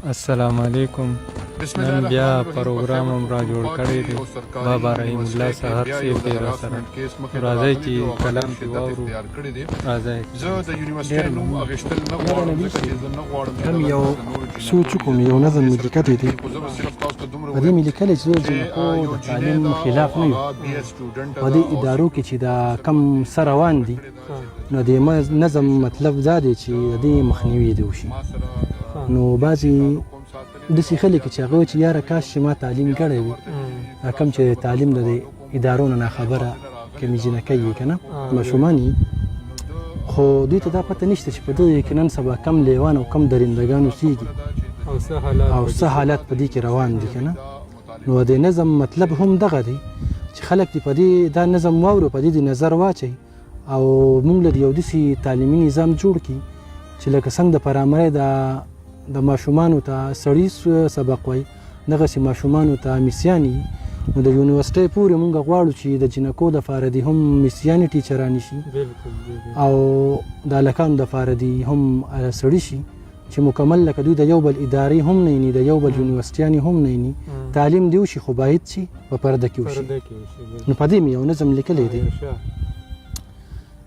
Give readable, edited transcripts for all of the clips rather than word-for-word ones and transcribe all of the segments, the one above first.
السلام علیکم. نن بیا پروګرام هم را جوړ کړی دی بابا رحیم الله صاحب صاحب دی را سره. راځئ چې کلام پې واورو. راځئ. هم یو سوچ کوم یو نظم مې لیکلی دی. په دې مې لیکلی چې زه جنکو د تعلیم خلاف نه یم. په دې ادارو کې چې دا کم څه روان دي نو د نظم مطلب دا دی چې د دې مخنیوي دې وشي. نو بعضې داسې خلک چې هغه چې یاره کاش چې ما تعلیم کړی وي کم چې تعلیم د دې ادارو نه ناخبره کمې جنکۍ یې که نه ماشومان یي خو دوی ته دا پته نشته چې په دغه کې نن سبا کم لیوان او کم درندګان اوسېږي او څه حالات په دې کې روان دي که نه. نو د نظم مطلب هم دغه دی چې خلک دې په دې دا نظم واورو په دې د نظر واچوي او موږ له یو داسې تعلیمي نظام جوړ کړي چې لکه څنګه د پرایمرۍ د ماشومانو ته سړي سبق وایي دغسې ماشومانو ته میسیانې نو د یونیورسټۍ پورې موږ غواړو چې د جنکو دپاره دې هم میسیانې ټیچرانې شي او د هلکانو دپاره دې هم سړي شي چې مکمل لکه دوی د یو بل ادارې هم نه ویني د یو بل یونیورسټیانې هم نه ویني تعلیم دې وشي خو باید چې په پرده کې وشي. نو په دې مې یو نظم لیکلی دی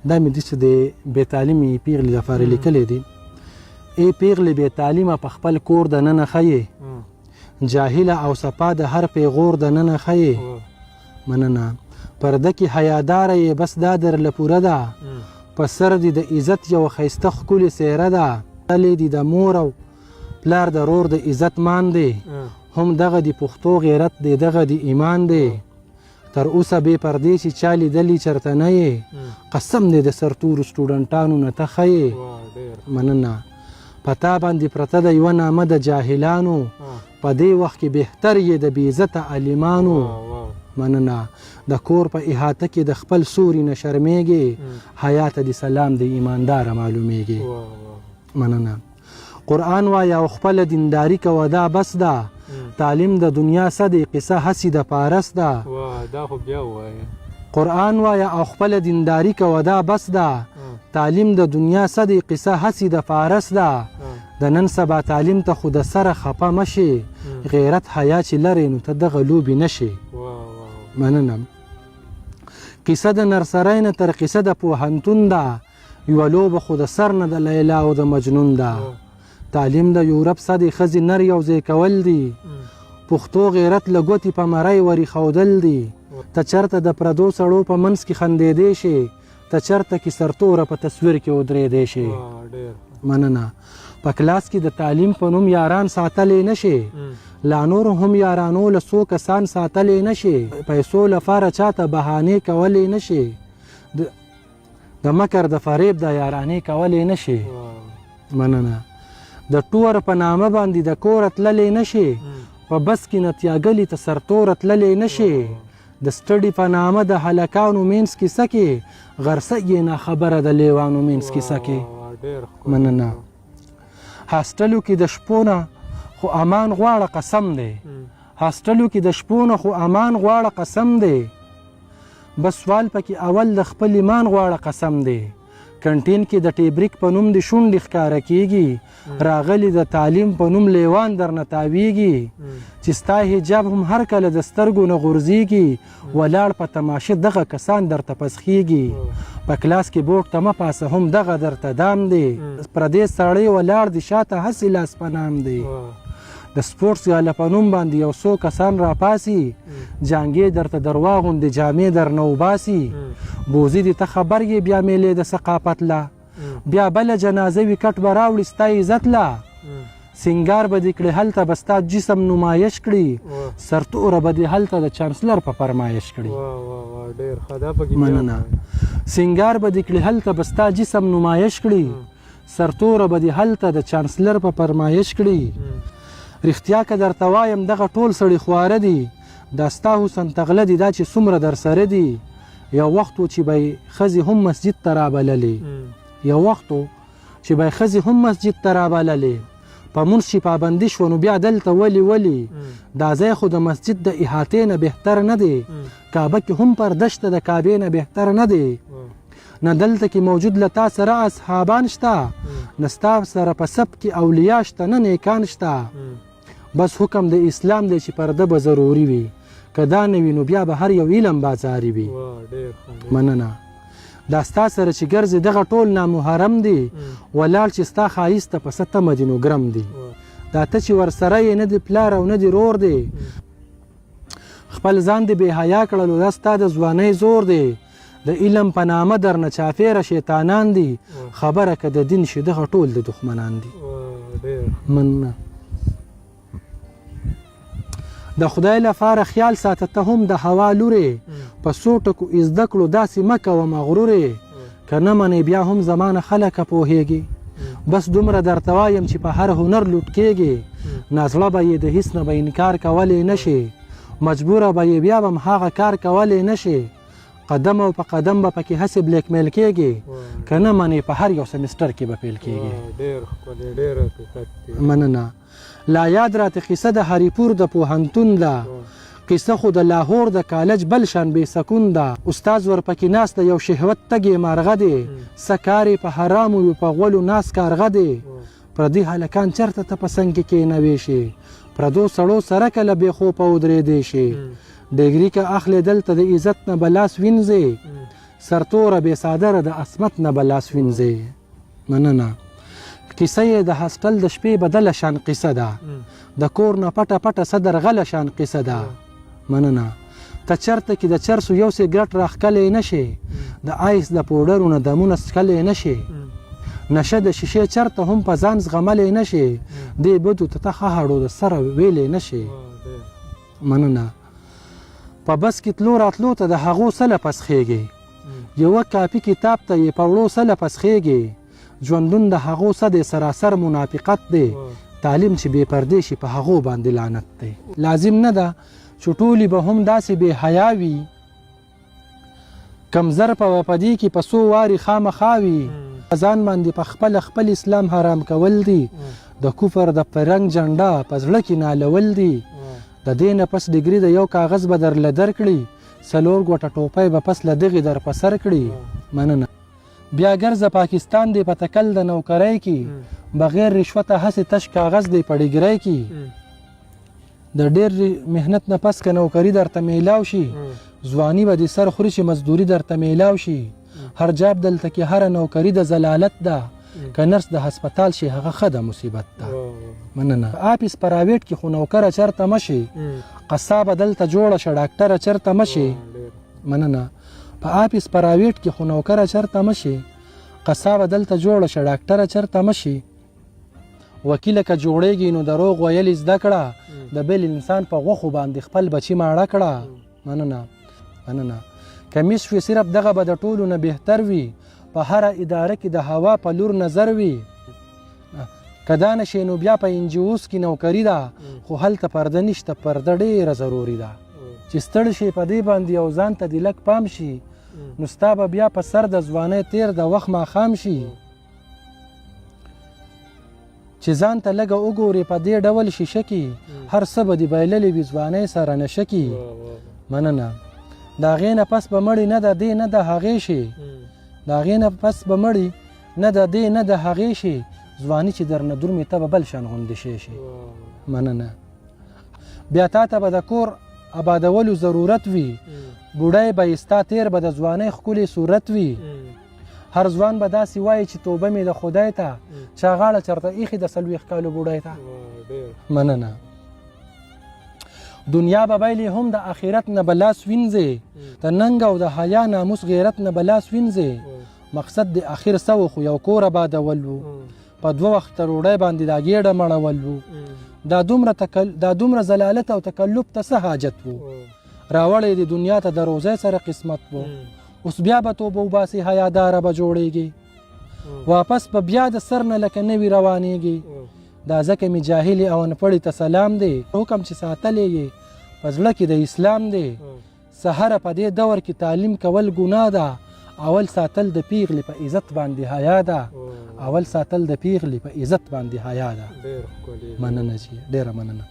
دا مې داسې د بې تعلیمې پیغلې لپاره لیکلی دی. ای پیغلې بې تعلیمه په خپل کور د ننه ښیې جاهله او صفا د هر پیغور د ننه ښیې مننه پرده کې حیاداره یې بس دا درله پوره ده په سر دې د عزت یوه ښایسته ښکلې څېره ده تلې دې د مور او پلار د رور د عزت مان دی هم دغه د پښتو غیرت دی دغه د ایمان دی تر اوسه بې پردې چې چا لیدلي چېرته نه یې قسم دی د سرتورو سټوډنټانو نه ته ښیې مننه پتا باندې پرته د یوه نامه د جاهلانو په دې وخت کې بهتر یې د بې عزته عالمانو مننه د کور په احاطه کې د خپل سوري نه شرمېږي حیاته د سلام د ایمانداره معلومیږي مننه قرآن وایه او خپله دینداري کوه دا بس ده تعلیم د دنیا څه دی قصه هسې د پارس ده قرآن وایه او خپله دینداري کوه دا بس ده تعلیم د دنیا څه دی قصه هسې د فارس ده د نن سبا تعلیم ته خو د سره خفه مشي غیرت حیا چې لرې نو ته دغه لوبې نشي مننه قصه د نرسرۍ نه تر قصه د پوهنتون ده یوه لوبه خو د سر نه د لیلا او د مجنون ده تعلیم د یورپ څه دی ښځې نر یو ځای کول دي پښتو غیرت له ګوتې په مرۍ ورېښودل دي ته چېرته د پردو سړو په منځ کې خندېدی شي ته چېرته کې سرتوره په تصویر کې ودرېدی شي مننه په کلاس کې د تعلیم په نوم یاران ساتلی نه شي لا نور هم یارانو له څو کسان ساتلی نه شي پیسو لپاره چاته بهانې کولی نه شي د مکر د فریب د یارانې کولی نه شي مننه د ټور په نامه باندې د کوره تللی نه شي په بس کې نتیاګلي ته سرتوره تللی نه شي د سټډي په نامه د هلکانو مینس کې سکې غرسه یې ناخبره د لیوانو مینس کې سکې مننه هاسټلو کې د شپو نه خو امان غواړه قسم دی هاسټلو کې د شپو نه خو امان غواړه قسم دی بس سوال پکې اول د خپل ایمان غواړه قسم دی کنټین کې د ټیبریک په نوم د شونډې ښکاره کیږي راغلی د تعلیم په نوم لیوان درنه تاویږي چې ستا حجاب هم هر کله د سترګو نه غورځېږي ولاړ په تماشه دغه کسان درته پسخیږي په کلاس کې بورډ ته مه پاسه هم دغه درته دام دی پردې سړی ولاړ د شاته هسې لاس په نام دی د سپورټس غاله په نوم باندې یو څو کسان راپاسي جانګې درته دروا غوندې جامې درنه وباسي بوزي دې ته خبر یې بیا میلې د ثقافت له بیا بله جنازه وي کټ به راوړي ستا عزت له سنګار به دې کړې هلته به ستا جسم نمایش کړي سرتوره به دې هلته د چانسلر په فرمایش کړي مننه سنګار به دې کړې هلته به ستا جسم نمایش کړي سرتوره به دې هلته د چانسلر په فرمایش کړي رښتیا که درته وایم دغه ټول سړي خواره دي دا ستا حسن تغله دي دا چې څومره در سره دي یو وخت و چې به یې ښځې هم مسجد ته رابللې یو وخت و چې به یې ښځې هم مسجد ته رابللې په مونځ چې پابندي شوه نو بیا دلته ولې دا ځای خو د مسجد د احاطې نه بهتر نه دی کعبه کې هم پرده شته د کعبې نه بهتر نه دی نه دلته کې موجود له تا سره اصحابان شته نه ستا سره په سب کې اولیا شته نه نیکان شته بس حکم د اسلام دی چې پرده به ضروري وي که دا نه وي نو بیا به هر یو علم بازاري وي مننه دا ستا سره چې ګرځې دغه ټول نامحرم دی ولاړ چې ستا ښایسته په څه تمه دي نو ګرم دی دا ته چې ورسره یې نه دی پلار او نه دی رور دی خپل ځان دې بې حیا کړلو دا ستا د ځوانۍ زور دی د علم په نامه درنه چاپېره شیطانان دي خبره که د دین شي دغه ټول د دښمنان دي مننه د خدای لپاره خیال ساته ته هم د هوا لورې په څو ټکو زده کړو داسې مه کوه مغرورې که نه منې بیا هم زمانه خلکه پوهېږي بس دومره درته وایم چې په هر هنر لوټ کېږي نازړه به یې د هیڅ نه به انکار کولی نه شي مجبوره به یې بیا به هم هغه کار کولی نه شي قدم او په قدم به پکې هسې بلیک میل کېږي که نه منې په هر یو سمستر کې به پیل کېږي مننه لا یاد راته قصه د هریپور د پوهنتون ده قصه خو د لاهور د کالج بل شان بې سکون ده استاد ورپکې ناست یو شهوت تږې مارغه دی څه کار یې په حرامو وي په غولو ناس کارغه دی پردي هلکان چېرته ته په څنګ کې کېنوې شي پردو سړو سره کله بې خوبه ودرېدی شي ډګري که اخلې دلته د عزت نه به لاس وینځې سرتوره بې صادره د عصمت نه به لاس وینځې مننه کیسه یې د هاسټل د شپې بدله شان قصه ده د کور نه پټه پټه صدر غله شان قصه ده مننه ته چېرته کې د چرسو یو سګرټ راښکلی نه شي د آیس د پوډرو نه دمونه څښلی نه شي نشه د شیشې چېرته هم په ځان زغملی نه شي دې بدو ته ښه هړو د سره ویلی نه شي مننه په بس کې تلو راتلو ته د هغو سله پسخېږي یوه کاپي کتاب ته یې په وړو سله پسخېږي ژوندون د هغو څه دی سراسر منافقت دی تعلیم چې بې پردې شي په هغو باندې لعنت دی لازم نه ده چې ټولې به هم داسې بې حیا وي کم زر په وپدې کې په څو وارې خامخا وي ځان باندې په خپل اسلام حرام کول دي د کفر د پرنګ جنډه په زړه کې نالول دي د دې نه پس ډګري د یو کاغذ به درله درکړي 4 ګوټه ټوپۍ به پس له دغې در په سر کړي مننه بیا ګرځه پاکستان دی په تکل د نوکرۍ کې بغیر رشوته هسې تش کاغذ دی په ډګرۍ کې د ډېر محنت نه پس که نوکري درته میلاو شي ځواني به دې سر خوري چې مزدوري درته میلاو شي هر جاب دلته کې هره نوکري د ضلالت ده که نرس د هسپتال شي هغه ښه ده مصیبت ده مننه آفیس پراویټ کې خو نوکره چېرته مه شي قصابه دلته جوړه شه ډاکټره چېرته مه شي مننه په آفیس پراویټ کې خو نوکره چېرته مه شي قصابه دلته جوړه شه ډاکټره چېرته مه شي وکیله که جوړېږي نو دروغ ویل زده کړه د بل انسان په غوښو باندې خپل بچي ماړه کړه مننه کمیس شوي صرف دغه به د ټولو نه بهتر وي په هره اداره کې د هوا په لور نظر وي که دا نه شي نو بیا په انجیوس کې نوکري ده خو هلته پرده نشته پرده ډېره ضروري ده چې ستړی شي په دې باندې او ځان ته دې لږ پام شي نو ستا به بیا په سر د ځوانۍ تیر د وخت ماښام شي چې ځان ته لږه وګورې په دې ډول شیشه کې هر څه به دې بایللې وي ځوانۍ سره نشه کې مننه د هغې نه پس به مړی نه د دې نه د هغې شي د هغې نه پس به مړی نه د دې نه د هغې شي ځواني چې درنه درومې ته به بل شان غوندې شي مننه بیا تا ته به د کور آبادولو ضرورت وي بوډۍ به یې ستا تیر به د ځوانۍ ښکلې صورت وي هر ځوان به داسې وایي چې توبه مې د خدای ته چا غاړه چېرته ایښې د 40 کالو بوډۍ ته مننه دنیا به بایلې هم د آخرت نه به لاس وینځې د ننګ او د حیا ناموس غیرت نه به لاس وینځې مقصد د آخر څه و خو یو کور آبادول و په 2 وخته ډوډۍ باندې دا ګېډه مړول و دا دومره ضلالت او تکلف ته څه حاجت و راوړی د دنیا ته د روزۍ سره قسمت و اوس بیا به توبه وباسې حیاداره به جوړېږي واپس به بیا د سر نه لکه نوي روانېږي دا ځکه مې جاهلې او انپړې ته سلام دی حکم چې ساتلی یې په زړه کې د اسلام دی سهره په دې دور کې تعلیم کول ګناه ده اول ساتل د پیغلې په عزت باندې حیا ده اول ساتل د پیغلې په عزت باندې حیا ده مننه جی ډېره مننه